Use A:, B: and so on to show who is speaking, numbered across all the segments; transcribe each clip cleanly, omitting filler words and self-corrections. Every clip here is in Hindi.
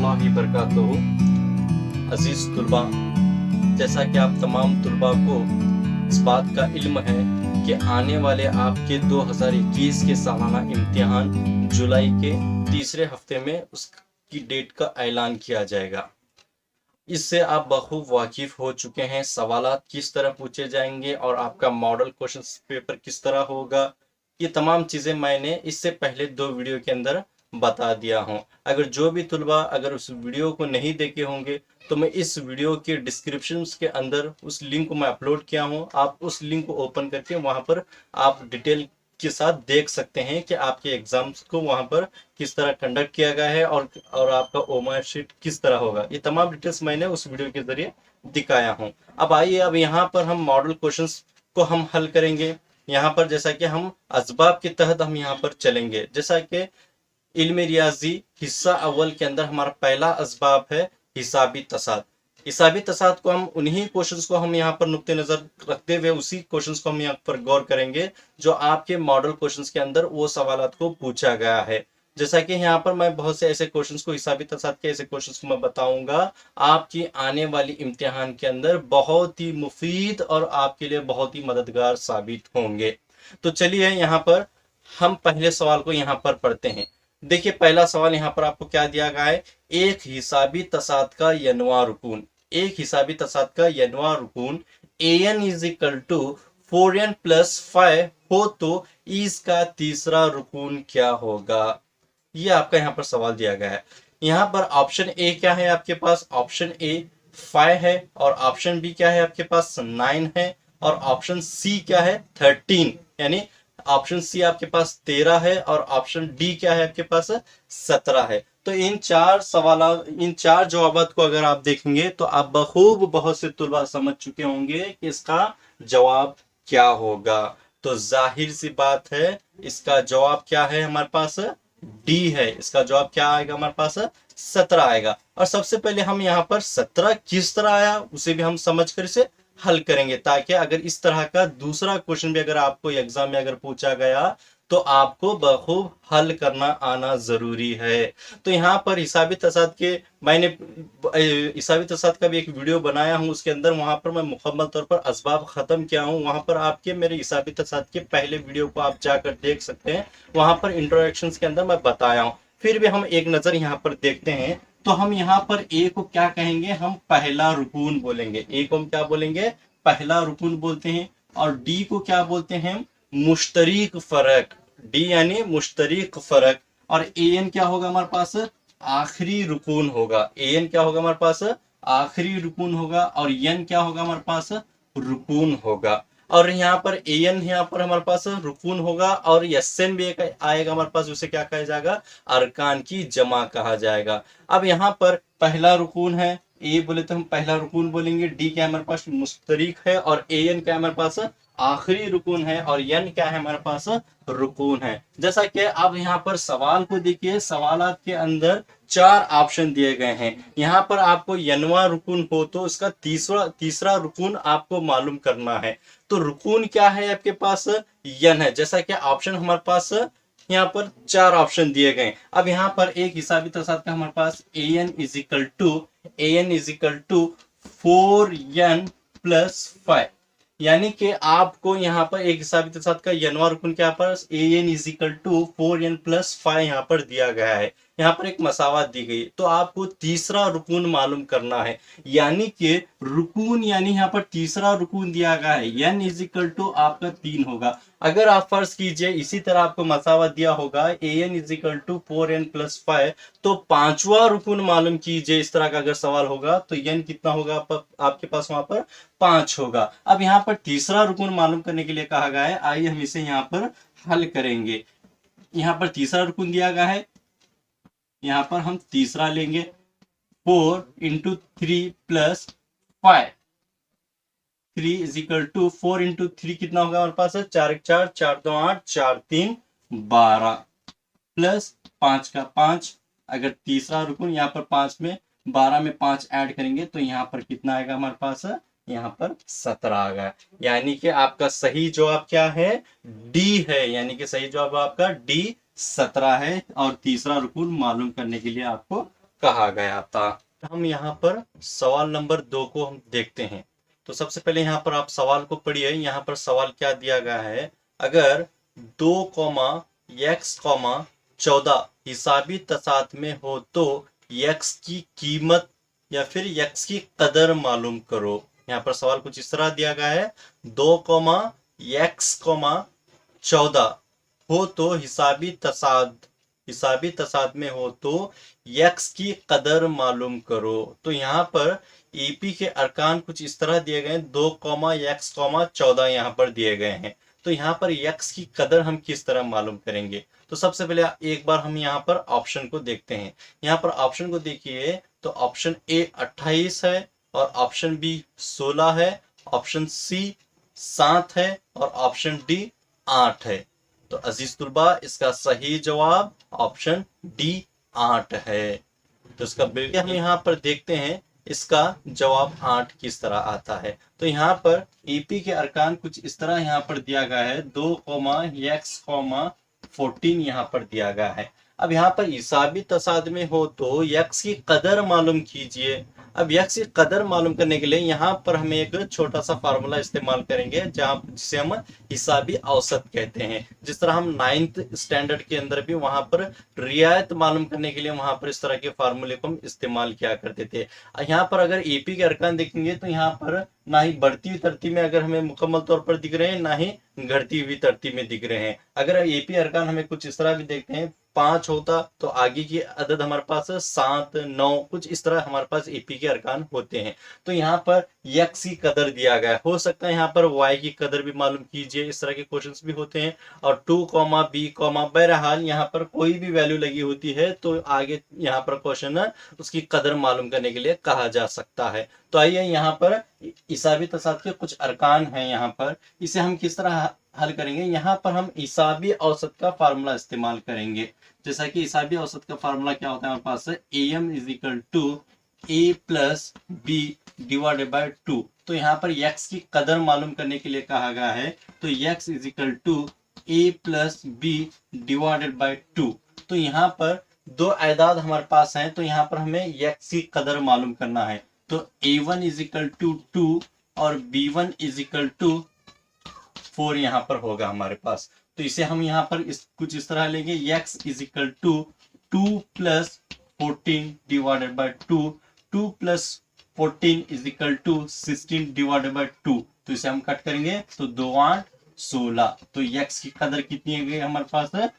A: रहमतुल्लाहि बरकातुहू। अजीज तुलबा, जैसा कि आप तमाम तुलबा को इस बात का इल्म है कि आने वाले आपके 2021 के सालाना इम्तिहान जुलाई के तीसरे हफ्ते में उसकी डेट का ऐलान किया जाएगा। इससे आप बखूब वाकिफ हो चुके हैं, सवालात किस तरह पूछे जाएंगे और आपका मॉडल क्वेश्चन पेपर किस तरह होगा। ये तमाम चीज़ें मैंने इससे पहले 2 वीडियो के अंदर बता दिया हूँ। अगर जो भी तुलबा अगर उस वीडियो को नहीं देखे होंगे तो मैं इस वीडियो के डिस्क्रिप्शन के अंदर उस लिंक को मैं अपलोड किया हूँ, आप उस लिंक को ओपन करके वहाँ पर आप डिटेल के साथ देख सकते हैं कि आपके एग्जाम्स को वहाँ पर किस तरह कंडक्ट किया गया है और आपका ओमार शीट किस तरह होगा। ये तमाम डिटेल्स मैंने उस वीडियो के जरिए दिखाया हूँ। अब आइए, अब यहाँ पर हम मॉडल क्वेश्चंस को हम हल करेंगे। यहाँ पर जैसा कि हम असबाब के तहत हम यहाँ पर चलेंगे। जैसा कि इल्म रियाजी हिस्सा अव्वल के अंदर हमारा पहला असबाब है हिसाबी तसाद। हिसाबी तसाद को हम उन्हीं क्वेश्चंस को हम यहाँ पर नुक्ते नजर रखते हुए उसी क्वेश्चंस को हम यहाँ पर गौर करेंगे जो आपके मॉडल क्वेश्चंस के अंदर वो सवालात को पूछा गया है। जैसा कि यहाँ पर मैं बहुत से ऐसे क्वेश्चंस को हिसाबी तसाद के ऐसे क्वेश्चंस को मैं बताऊंगा आपकी आने वाली इम्तिहान के अंदर बहुत ही मुफीद और आपके लिए बहुत ही मददगार साबित होंगे। तो चलिए यहाँ पर हम पहले सवाल को यहाँ पर पढ़ते हैं। देखिए, पहला सवाल यहाँ पर आपको क्या दिया गया है, एक हिसाबी तसाद का यनवा रुकून। एक हिसाबी तसाद का यनवा रुकून an is equal to 4n plus 5 हो तो इसका तीसरा रुकून क्या होगा। ये आपका यहाँ पर सवाल दिया गया है। यहाँ पर ऑप्शन ए क्या है आपके पास, ऑप्शन ए 5 है और ऑप्शन बी क्या है आपके पास 9 है और ऑप्शन सी क्या है 13, यानी ऑप्शन सी आपके पास 13 है और ऑप्शन डी क्या है आपके पास 17 है। तो इन चार जवाबात को अगर आप देखेंगे तो आप बखूब बहुत से तुलबा समझ चुके होंगे कि इसका जवाब क्या होगा। तो जाहिर सी बात है इसका जवाब क्या है, हमारे पास डी है। इसका जवाब क्या आएगा, हमारे पास 17 आएगा। और सबसे पहले हम यहाँ पर 17 किस तरह आया उसे भी हम समझ कर इसे हल करेंगे, ताकि अगर इस तरह का दूसरा क्वेश्चन भी अगर आपको एग्जाम में अगर पूछा गया तो आपको बखूब हल करना आना जरूरी है। तो यहाँ पर हिसाबी तसाद के मैंने हिसाबी तसाद का भी एक वीडियो बनाया हूँ, उसके अंदर वहां पर मैं मुकम्मल तौर पर असबाब खत्म किया हूँ। वहां पर आपके मेरे हिसाबी तसाद के पहले वीडियो को आप जाकर देख सकते हैं, वहां पर इंट्रोडक्शन के अंदर मैं बताया हूँ। फिर भी हम एक नजर यहाँ पर देखते हैं। तो हम यहाँ पर ए को क्या कहेंगे, हम पहला रुकून बोलेंगे। ए को हम क्या बोलेंगे, पहला रुकून बोलते हैं। और डी को क्या बोलते हैं, मुश्तरिक फर्क। डी यानी मुश्तरिक फर्क। और ए एन क्या होगा हमारे पास, आखिरी रुकून होगा। ए एन क्या होगा हमारे पास, आखिरी रुकून होगा। और एन क्या होगा हमारे पास, रुकून होगा। और यहाँ पर ए एन यहाँ पर हमारे पास रुकून होगा और एन भी एक आएगा हमारे पास, उसे क्या कहा जाएगा, अरकान की जमा कहा जाएगा। अब यहाँ पर पहला रुकून है, ए बोले तो हम पहला रुकून बोलेंगे। डी क्या हमारे पास, मुस्तरिक है। और ए एन क्या हमारे पास, आखिरी रुकून है। और एन क्या है हमारे पास, रुकून है। जैसा कि अब यहाँ पर सवाल को देखिए, सवालात के अंदर 4 ऑप्शन दिए गए हैं। यहाँ पर आपको यनवा रुकून हो तो इसका तीसरा रुकून आपको मालूम करना है। तो रुकून क्या है आपके पास, यन है। जैसा कि ऑप्शन हमारे पास यहाँ पर 4 ऑप्शन दिए गए। अब यहाँ पर एक हिसाबी तसाद का हमारे पास an is equal to 4n plus 5, यानी कि आपको यहाँ पर एक हिसाबी तसाद का यनवा रुकून के यहाँ पर an is equal to 4n plus 5 यहाँ पर दिया गया है। यहाँ पर एक मसावत दी गई, तो आपको तीसरा रुकून मालूम करना है। यानी कि रुकून यानी यहाँ पर तीसरा रुकून दिया गया है, n इज इक्वल टू आपका 3 होगा। अगर आप फर्ज कीजिए इसी तरह आपको मसावत दिया होगा an is equal to 4n plus 5, तो 5वां रुकून मालूम कीजिए। इस तरह का अगर सवाल होगा तो n कितना होगा आपके पास, वहां पर 5 होगा। अब यहाँ पर तीसरा रुकून मालूम करने के लिए कहा गया है, आइए हम इसे यहाँ पर हल करेंगे। यहाँ पर तीसरा रुकून दिया गया है, यहाँ पर हम तीसरा लेंगे 4 into 3 plus 5। 3 is equal to 4 into 3 कितना होगा हमारे पास, 4 1 4 4 2 8 4 3 12 प्लस 5 का 5। अगर तीसरा रुकून यहाँ पर 5 में 12 में 5 ऐड करेंगे तो यहाँ पर कितना आएगा हमारे पास, यहाँ पर 17 आ गया। यानी कि आपका सही जवाब क्या है, डी है। यानी कि सही जवाब आपका डी 17 है। और तीसरा रुकून मालूम करने के लिए आपको कहा गया था। हम यहाँ पर सवाल नंबर 2 को हम देखते हैं। तो सबसे पहले यहाँ पर आप सवाल को पढ़िए। यहाँ पर सवाल क्या दिया गया है, अगर 2,x,14 हिसाबी तसात में हो तो x की कीमत या फिर x की कदर मालूम करो। यहाँ पर सवाल कुछ इस तरह दिया गया है, 2,x,14 हो तो हिसाबी तसाद में हो तो x की कदर मालूम करो। तो यहाँ पर ईपी के अरकान कुछ इस तरह दिए गए हैं, 2,x,14 यहाँ पर दिए गए हैं। तो यहाँ पर x की कदर हम किस तरह मालूम करेंगे? तो सबसे पहले एक बार हम यहाँ पर ऑप्शन को देखते हैं। यहाँ पर ऑप्शन को देखिए तो ऑप्शन ए 28 है और ऑप्शन बी 16 है, ऑप्शन सी 7 है और ऑप्शन डी 8 है। तो अजीज तुलबा इसका सही जवाब ऑप्शन डी 8 है। तो इसका हम यहाँ पर देखते हैं इसका जवाब 8 किस तरह आता है। तो यहाँ पर ईपी के अरकान कुछ इस तरह यहाँ पर दिया गया है, 2,x,14 यहाँ पर दिया गया है। अब यहाँ पर हिसाबी तसाद में हो तो x की कदर मालूम कीजिए। अब x की कदर मालूम करने के लिए यहाँ पर हम एक छोटा सा फार्मूला इस्तेमाल करेंगे जिसे हम हिसाबी औसत कहते हैं। जिस तरह हम 9th स्टैंडर्ड के अंदर भी वहां पर रियायत मालूम करने के लिए वहां पर इस तरह के फार्मूले को हम इस्तेमाल किया करते थे। यहाँ पर अगर ईपी के अरकान देखेंगे तो यहाँ पर ना ही बढ़ती हुई तरतीब में अगर हमें मुकम्मल तौर पर दिख रहे हैं, ना ही घटती हुई तरतीब में दिख रहे हैं। अगर ईपी अरकान हमें कुछ इस तरह भी देखते हैं, 5 होता तो आगे की अदद हमारे पास 7, 9 कुछ इस तरह हमारे पास ईपी के अरकान होते हैं। तो यहाँ पर x की कदर दिया गया, हो सकता है यहाँ पर y की कदर भी मालूम कीजिए, इस तरह के क्वेश्चंस भी होते हैं। और 2, b, बहरहाल यहाँ पर कोई भी वैल्यू लगी होती है तो आगे यहाँ पर क्वेश्चन उसकी कदर मालूम करने के लिए कहा जा सकता है। तो आइए यहाँ पर हिसाबी तसाद के कुछ अरकान हैं, यहाँ पर इसे हम किस तरह हल करेंगे। यहाँ पर हम हिसाबी औसत का फार्मूला इस्तेमाल करेंगे। जैसा कि हिसाबी औसत का फार्मूला क्या होता है हमारे पास, AM is equal to A plus B divided by 2। तो यहाँ पर x की कदर मालूम करने के लिए कहा गया है, तो x is equal to A plus B divided by 2। तो यहाँ पर दो आदाद हमारे पास हैं, तो यहाँ पर हमें x की कदर मालूम करना है। तो A1 इजिकल टू 2 और B1 इजिकल टू 4 यहाँ पर होगा हमारे पास। तो इसे हम यहाँ पर कुछ इस तरह लेंगे, x is equal to 2 plus 14 divided by 2, 2 plus 14 is equal to 16 divided by 2। तो इसे हम कट करेंगे तो 2 8 16। तो x की कदर कितनी आ गई हमारे पास है,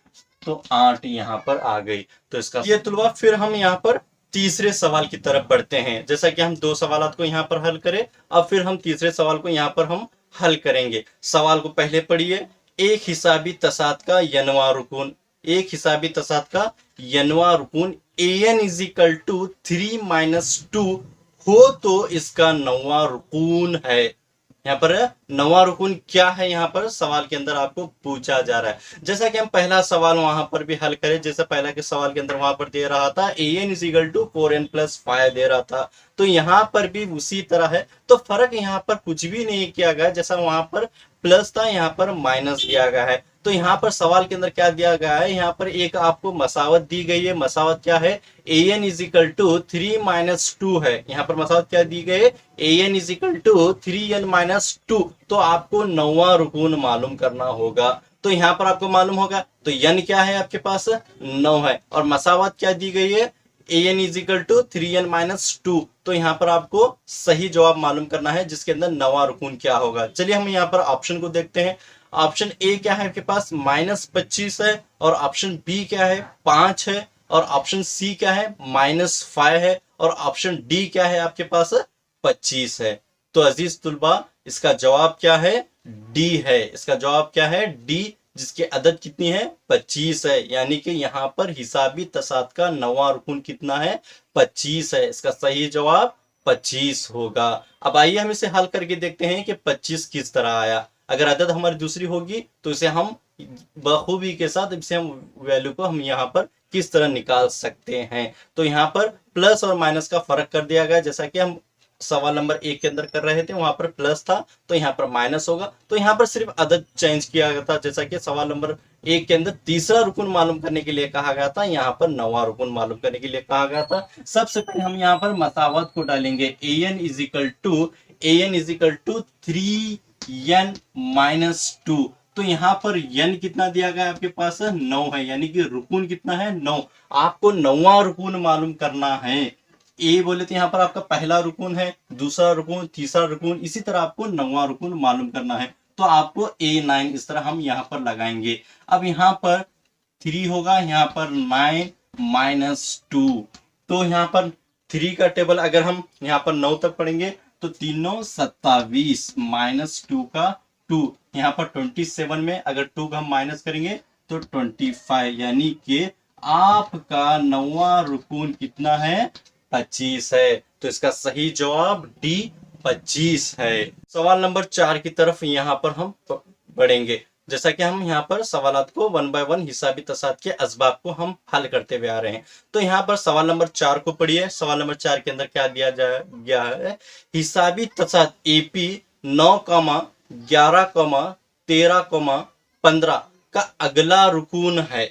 A: तो 8 यहाँ पर आ गई। तो इसका ये तुलबा फिर हम यहाँ पर तीसरे सवाल की तरफ बढ़ते हैं। जैसा कि हम 2 सवालों को यहाँ पर हल करें, अब फिर हम तीसरे सवाल को यहाँ पर हम हल करेंगे। सवाल को पहले पढ़िए, एक हिसाबी तसाद का यनवा रुकून, एक हिसाबी तसाद का यनवा रुकून an इजिकल टू 3 - 2 हो तो इसका नौवा रुकून है। यहाँ पर नौवा रुकून क्या है, यहाँ पर सवाल के अंदर आपको पूछा जा रहा है। जैसा कि हम पहला सवाल वहां पर भी हल करें, जैसे पहला के सवाल के अंदर वहां पर दे रहा था an इजिकल टू 4n + 5 दे रहा था, तो यहाँ पर भी उसी तरह है। तो फर्क यहाँ पर कुछ भी नहीं किया गया, जैसा वहां पर प्लस था यहाँ पर माइनस दिया गया है। तो यहाँ पर सवाल के अंदर क्या दिया गया है, यहाँ पर एक आपको मसावत दी गई है। मसावत क्या है, an इजिकल टू 3 - 2 है। यहाँ पर मसावत क्या दी गई है, an इजिकल टू 3n - 2। तो आपको नौवा रुकून मालूम करना होगा। तो यहाँ पर आपको मालूम होगा, तो n क्या है आपके पास 9 है, और मसावत क्या दी गई है an इजिकल टू 3n - 2। तो यहाँ पर आपको सही जवाब मालूम करना है जिसके अंदर नौवा रुकून क्या होगा। चलिए हम यहाँ पर ऑप्शन को देखते हैं। ऑप्शन ए क्या है आपके पास -25 है, और ऑप्शन बी क्या है 5 है, और ऑप्शन सी क्या है -5 है, और ऑप्शन डी क्या है आपके पास 25 है। तो अजीज तुलबा इसका जवाब क्या है, डी है। इसका जवाब क्या है, डी, जिसकी अदद कितनी है 25 है। यानी कि यहाँ पर हिसाबी तसाद का नौवा रुकून कितना है 25 है। इसका सही जवाब 25 होगा। अब आइए हम इसे हल करके देखते हैं कि 25 किस तरह आया। अगर अदद हमारी दूसरी होगी तो इसे हम बखूबी के साथ इसे हम वैल्यू को हम यहाँ पर किस तरह निकाल सकते हैं। तो यहाँ पर प्लस और माइनस का फर्क कर दिया गया, जैसा कि हम सवाल नंबर 1 के अंदर कर रहे थे वहां पर प्लस था तो यहाँ पर माइनस होगा। तो यहाँ पर सिर्फ अदद चेंज किया गया था, जैसा कि सवाल नंबर 1 के अंदर तीसरा रुकन मालूम करने के लिए कहा गया था, यहाँ पर नौवां रुकन मालूम करने के लिए कहा गया था। सबसे पहले हम यहाँ पर मसावत को डालेंगे, an is equal to 3n minus 2। तो यहाँ पर n कितना दिया गया है आपके पास 9 है, यानी कि रुकून कितना है 9। आपको 9वां रुकून मालूम करना है। ए बोले तो यहाँ पर आपका पहला रुकून है, दूसरा रुकून, तीसरा रुकून, इसी तरह आपको 9वां रुकून मालूम करना है। तो आपको A9 इस तरह हम यहाँ पर लगाएंगे। अब यहाँ पर 3 होगा, यहाँ पर 9 माइनस 2। तो यहाँ पर 3 का टेबल अगर हम यहाँ पर 9 तक पढ़ेंगे तो 3 9 27 माइनस 2 का 2, यहाँ पर 27 में अगर 2 का हम माइनस करेंगे तो 25, यानी कि आपका 9वां रुकून कितना है 25 है। तो इसका सही जवाब डी 25 है। सवाल नंबर 4 की तरफ यहाँ पर हम बढ़ेंगे। जैसा कि हम यहाँ पर सवालात को 1 बाय 1 हिसाबी तसाद के असबाब को हम हल करते हुए आ रहे हैं। तो यहाँ पर सवाल नंबर 4 को पढ़िए। सवाल नंबर 4 के अंदर क्या दिया गया है, हिसाबी तसाद AP 9, 11, 13, 15 का अगला रुकून है।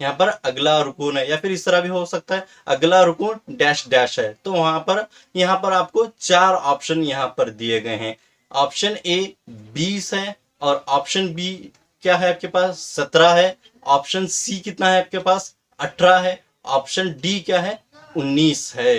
A: यहाँ पर अगला रुकून है, या फिर इस तरह भी हो सकता है अगला रुकून डैश डैश है। तो वहां पर यहाँ पर आपको 4 ऑप्शन यहाँ पर दिए गए हैं। ऑप्शन ए 20 है, और ऑप्शन बी क्या है आपके पास 17 है, ऑप्शन सी कितना है आपके पास 18 है, ऑप्शन डी क्या है 19 है।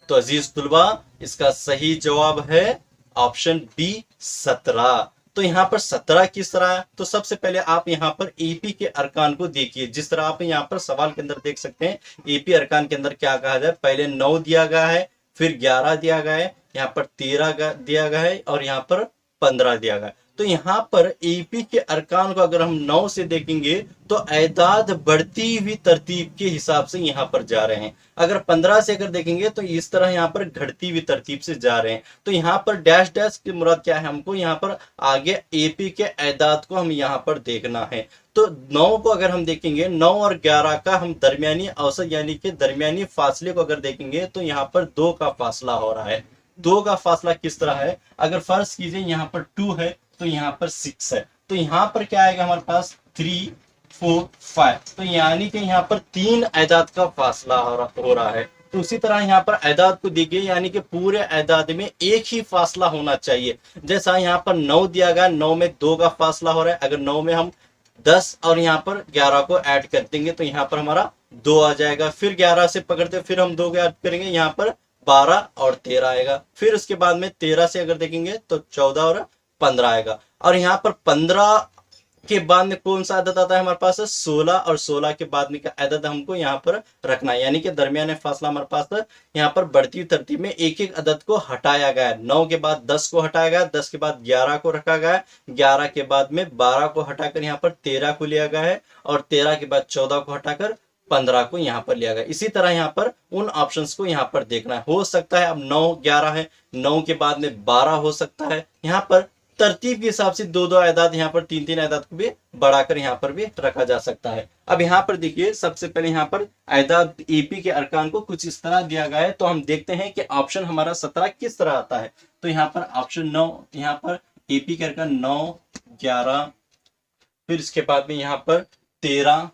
A: तो अजीज तुलबा इसका सही जवाब है ऑप्शन बी 17। तो यहाँ पर 17 किस तरह है, तो सबसे पहले आप यहाँ पर एपी के अरकान को देखिए। जिस तरह आप यहाँ पर सवाल के अंदर देख सकते हैं, एपी अरकान के अंदर क्या कहा जाए, पहले 9 दिया गया है, फिर 11 दिया गया है, यहाँ पर 13 दिया गया है, और यहाँ पर 15 दिया गया है। तो यहाँ पर एपी के अरकान को अगर हम 9 से देखेंगे तो एदाद बढ़ती हुई तरतीब के हिसाब से यहाँ पर जा रहे हैं। अगर 15 से अगर देखेंगे तो इस तरह यहाँ पर घटती हुई तरतीब से जा रहे हैं। तो यहाँ पर डैश डैश की मुराद क्या है, हमको यहाँ पर आगे एपी के एदाद को हम यहाँ पर देखना है। तो 9 को अगर हम देखेंगे, 9 और 11 का हम दरमियानी औसत यानी कि दरमियानी फासले को अगर देखेंगे तो यहाँ पर 2 का फासला हो रहा है। 2 का फासला किस तरह है, अगर फर्ज कीजिए यहाँ पर 2 है तो यहाँ पर 6 है, तो यहाँ पर क्या आएगा हमारे पास 3, 4, 5। तो यानी कि यहाँ पर 3 एदाद का फासला हो रहा है। तो उसी तरह यहाँ पर एदाद को देखिए, यानी कि पूरे एदाद में एक ही फासला होना चाहिए। जैसा यहाँ पर 9 दिया गया, 9 में 2 का फासला हो रहा है। अगर 9 में हम 10 और यहाँ पर 11 को ऐड कर देंगे तो यहाँ पर हमारा 2 आ जाएगा। फिर 11 से पकड़ते फिर हम 2 को ऐड करेंगे, यहाँ पर 12 और 13 आएगा। फिर उसके बाद में 13 से अगर देखेंगे तो 14 और 15 आएगा। और यहाँ पर 15 के बाद में कौन सा अदद आता है हमारे पास 16, और 16 के बाद में का अदद हमको यहाँ पर रखना है, यानी कि दरमियान फासला हमारे पास यहाँ पर बढ़ती हुई तरतीब में एक एक अदद को हटाया गया है। 9 के बाद 10 को हटाया गया, 10 के बाद 11 को रखा गया, 11 के बाद में 12 को हटाकर यहाँ पर 13 को लिया गया है, और 13 के बाद 14 को हटाकर 15 को यहाँ पर लिया गया। इसी तरह यहाँ पर उन ऑप्शंस को यहाँ पर देखना है। हो सकता है अब 9 11 है, 9 के बाद में 12 हो सकता है। यहाँ पर तरतीब के हिसाब से 2 एदाद यहाँ पर 3 एदाद को भी बढ़ाकर यहाँ पर भी रखा जा सकता है। अब यहाँ पर देखिए, सबसे पहले यहाँ पर एदाद एपी के अरकान को कुछ इस तरह दिया गया है। तो हम देखते हैं कि ऑप्शन हमारा 17 किस तरह आता है। तो यहाँ पर ऑप्शन 9, यहाँ पर एपी के अरकान 9, 11, फिर इसके बाद में यहाँ पर 13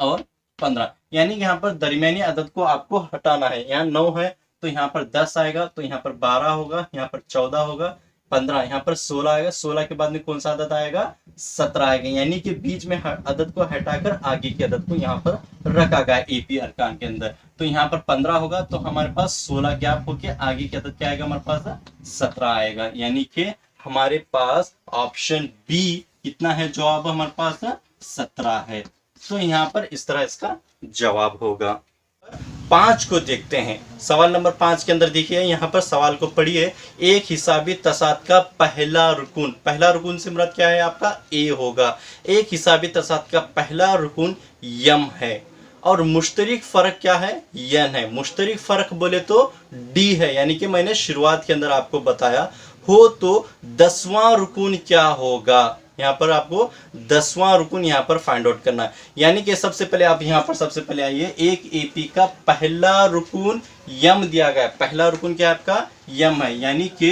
A: और 15, यानी कि यहाँ पर दरमियानी अदद को आपको हटाना है। यहाँ 9 है तो यहाँ पर 10 आएगा, तो यहाँ पर 12 होगा, यहाँ पर 14 होगा, 15, यहाँ पर 16 आएगा। 16 के बाद में कौन सा अदद आएगा 17 आएगा, यानी कि बीच में अदद को हटाकर आगे के अदद को यहाँ पर रखा गया एपी अरकान के अंदर। तो यहाँ पर 15 होगा तो हमारे पास 16 गैप होके आगे के अदद क्या आएगा हमारे पास 17 आएगा, यानी कि हमारे पास ऑप्शन बी कितना है, जवाब हमारे पास 17 है। तो यहाँ पर इस तरह इसका जवाब होगा। 5 को देखते हैं। सवाल नंबर 5 के अंदर देखिए, यहाँ पर सवाल को पढ़िए। एक हिसाबी तसाद का पहला रुकून से मुराद क्या है आपका ए होगा। एक हिसाबी तसाद का पहला रुकून यम है, और मुश्तरिक फर्क क्या है यन है। मुश्तरिक फर्क बोले तो डी है, यानी कि मैंने शुरुआत के अंदर आपको बताया हो। तो 10वां रुकून क्या होगा, यहाँ पर आपको 10वां रुकन यहाँ पर फाइंड आउट करना है। यानी कि सबसे पहले आप यहाँ पर सबसे पहले आइए, एक एपी का पहला रुकन यम दिया गया है। पहला रुकन क्या है आपका? यम है, यानी कि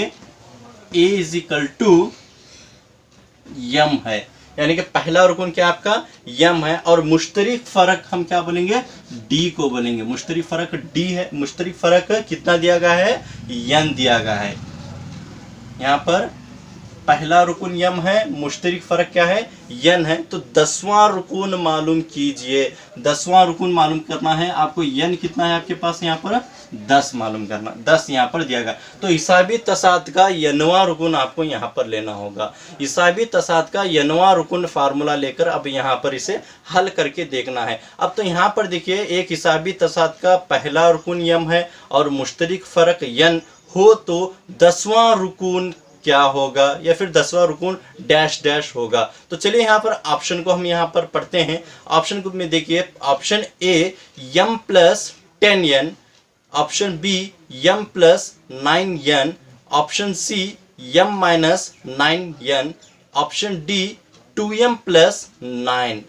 A: ए इज इक्वल टू यम है, यानी कि पहला रुकन क्या आपका? यम है। और मुश्तरिक फर्क हम क्या बोलेंगे? डी को बोलेंगे। मुश्तरिक फर्क डी है। मुश्तरिक फर्क कितना दिया गया है? यन दिया गया है। यहाँ पर पहला रुकन यम है, मुश्तरिक फर्क क्या है? यन है। तो 10वां रुकन मालूम कीजिए। 10वां रुकन मालूम करना है आपको। यन कितना है आपके पास? यहाँ पर 10 मालूम करना, 10 यहाँ पर दिया गया। तो हिसाबी तसाद का यनवा रुकन आपको यहाँ पर लेना होगा। हिसाबी तसाद का यनवा रुकन फार्मूला लेकर अब यहाँ पर इसे हल करके देखना है। अब तो यहाँ पर देखिए, एक हिसाबी तसाद का पहला रुकन यम है और मुश्तरिक फर्क यन हो, तो 10वां रुकन क्या होगा, या फिर 10वां रुकन डैश डैश होगा। तो चलिए यहाँ पर ऑप्शन को हम यहाँ पर पढ़ते हैं। ऑप्शन को में देखिए, option A M plus 10n, option B M plus 9n, option C M minus 9n, option D 2m plus 9।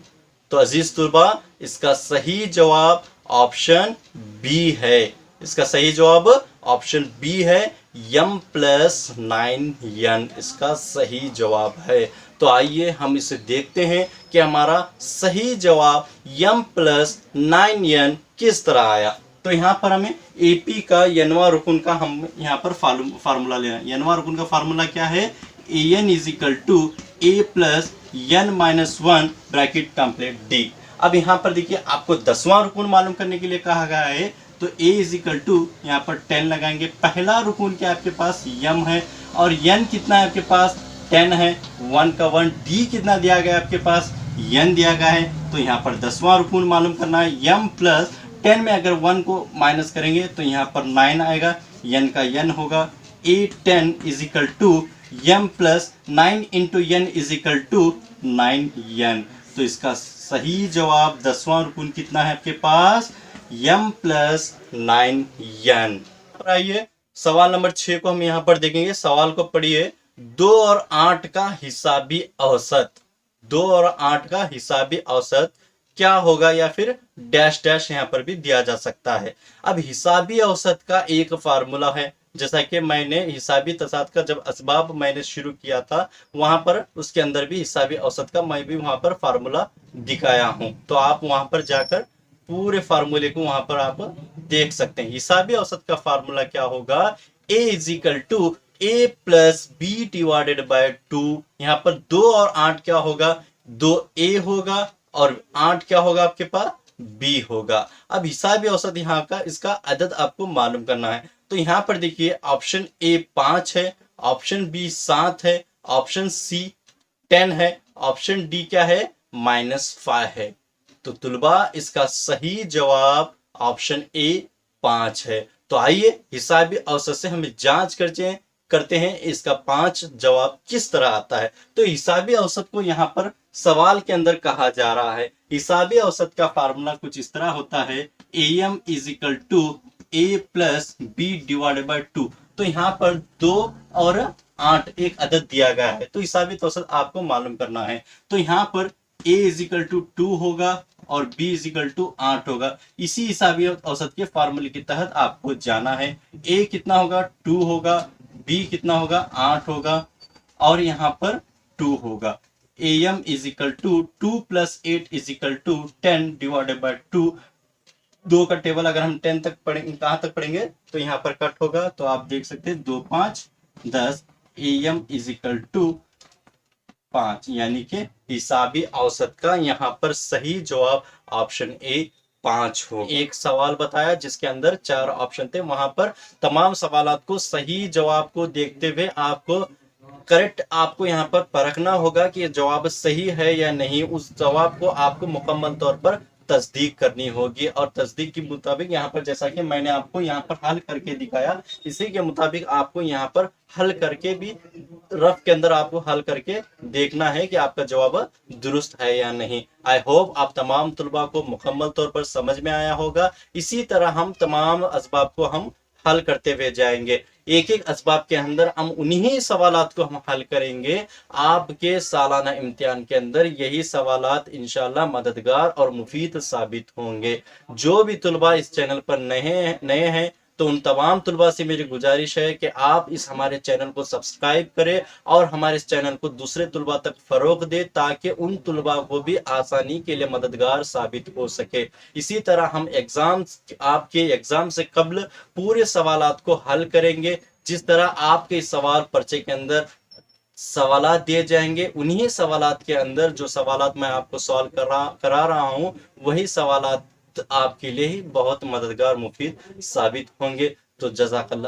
A: तो अजीज तुलबा, इसका सही जवाब ऑप्शन बी है। इसका सही जवाब ऑप्शन बी है, यम प्लस 9n इसका सही जवाब है। तो आइए हम इसे देखते हैं कि हमारा सही जवाब यम प्लस 9n किस तरह आया। तो यहाँ पर हमें एपी का यनवा रुकन का हम यहाँ पर फार्मूला लेना है। यनवा रुकन का फार्मूला क्या है? an is equal to A plus n minus 1 bracket complete D. अब यहाँ पर देखिए, आपको 10वां रुकन मालूम करने के लिए कहा गया है। तो a इज इक्वल टू यहाँ पर 10 लगाएंगे। पहला रुकन क्या आपके पास? यम है। और n कितना है आपके पास? 10 है। 1 का 1। d कितना दिया गया है आपके पास? n दिया गया है। तो यहाँ पर 10वां रुकन मालूम करना है। यम प्लस 10 में अगर 1 को माइनस करेंगे तो यहाँ पर 9 आएगा, n का n होगा। a10 is equal to M plus 9 into n is equal to 9n। तो इसका सही जवाब 10वां रुकन कितना है आपके पास? यम प्लस 9n। आइए सवाल नंबर 6 को हम यहाँ पर देखेंगे। सवाल को पढ़िए, 2 और 8 का हिसाबी औसत। 2 और 8 का हिसाबी औसत क्या होगा, या फिर डैश डैश यहाँ पर भी दिया जा सकता है। अब हिसाबी औसत का एक फार्मूला है, जैसा कि मैंने हिसाबी तसाद का जब असबाब मैंने शुरू किया था, वहां पर उसके अंदर भी हिसाबी औसत का मैं भी वहां पर फार्मूला दिखाया हूं। तो आप वहां पर जाकर पूरे फार्मूले को वहां पर आप देख सकते हैं। हिसाबी औसत का फार्मूला क्या होगा? a is equal to A plus B divided by 2। यहाँ पर 2 और 8 क्या होगा? 2a होगा और 8 क्या होगा आपके पास? b होगा। अब हिसाबी औसत यहाँ का इसका अदद आपको मालूम करना है। तो यहाँ पर देखिए, ऑप्शन ए 5 है, ऑप्शन बी 7 है, ऑप्शन सी 10 है, ऑप्शन डी क्या है? -5 है। तो तुलबा, इसका सही जवाब ऑप्शन ए 5 है। तो आइए हिसाबी औसत से हमें जांच करते हैं इसका 5 जवाब किस तरह आता है। तो हिसाबी औसत को यहाँ पर सवाल के अंदर कहा जा रहा है। हिसाबी औसत का फार्मूला कुछ इस तरह होता है, am is equal to a plus B divided by 2। तो यहाँ पर 2 और 8 एक अदद दिया गया है, तो हिसाबी औसत आपको मालूम करना है। तो यहाँ पर a इज इक्वल टू 2 होगा और b इज इक्वल टू 8 होगा। इसी हिसाबी औसत के फार्मूले के तहत आपको जाना है। a कितना होगा? 2 होगा, b कितना होगा? 8 होगा, और यहाँ पर 2 होगा। am is equal to 2 plus 8 is equal to 10 divided by 2। 2 का टेबल अगर हम 10 तक पढ़ेंगे, कहाँ तक पढ़ेंगे तो यहाँ पर कट होगा। तो आप देख सकते हैं 2 5 10, am इज इक्वल टू 5, यानी कि हिसाबी औसत का यहाँ पर सही जवाब ऑप्शन ए 5 हो। एक सवाल बताया जिसके अंदर 4 ऑप्शन थे, वहां पर तमाम सवालात को सही जवाब को देखते हुए आपको करेक्ट आपको यहाँ पर परखना होगा कि जवाब सही है या नहीं। उस जवाब को आपको मुकम्मल तौर पर तस्दीक करनी होगी, और तस्दीक के मुताबिक यहाँ पर जैसा कि मैंने आपको यहाँ पर हल करके दिखाया, इसी के मुताबिक आपको यहाँ पर हल करके भी रफ के अंदर आपको हल करके देखना है कि आपका जवाब दुरुस्त है या नहीं। आई होप आप तमाम तुलबा को मुकम्मल तौर पर समझ में आया होगा। इसी तरह हम तमाम असबाब को हम हल करते हुए जाएंगे। एक एक असबाब के अंदर हम उन्हीं सवालात को हम हल करेंगे। आपके सालाना इम्तिहान के अंदर यही सवालात इंशाल्लाह मददगार और मुफीद साबित होंगे। जो भी तुलबा इस चैनल पर नए हैं तो उन तमाम तुलबा से मेरी गुजारिश है कि आप इस हमारे चैनल को सब्सक्राइब करें और हमारे इस चैनल को दूसरे तुलबा तक फरोग दे, ताकि उन तुलबा को भी आसानी के लिए मददगार साबित हो सके। इसी तरह हम आपके एग्जाम से कबल पूरे सवालात को हल करेंगे। जिस तरह आपके सवाल पर्चे के अंदर सवालात दिए जाएंगे, उन्हीं सवालात के अंदर जो सवालात मैं आपको सॉल्व करा रहा हूं, वही सवालात आपके लिए ही बहुत मददगार मुफीद साबित होंगे। तो जज़ाकल्लाह।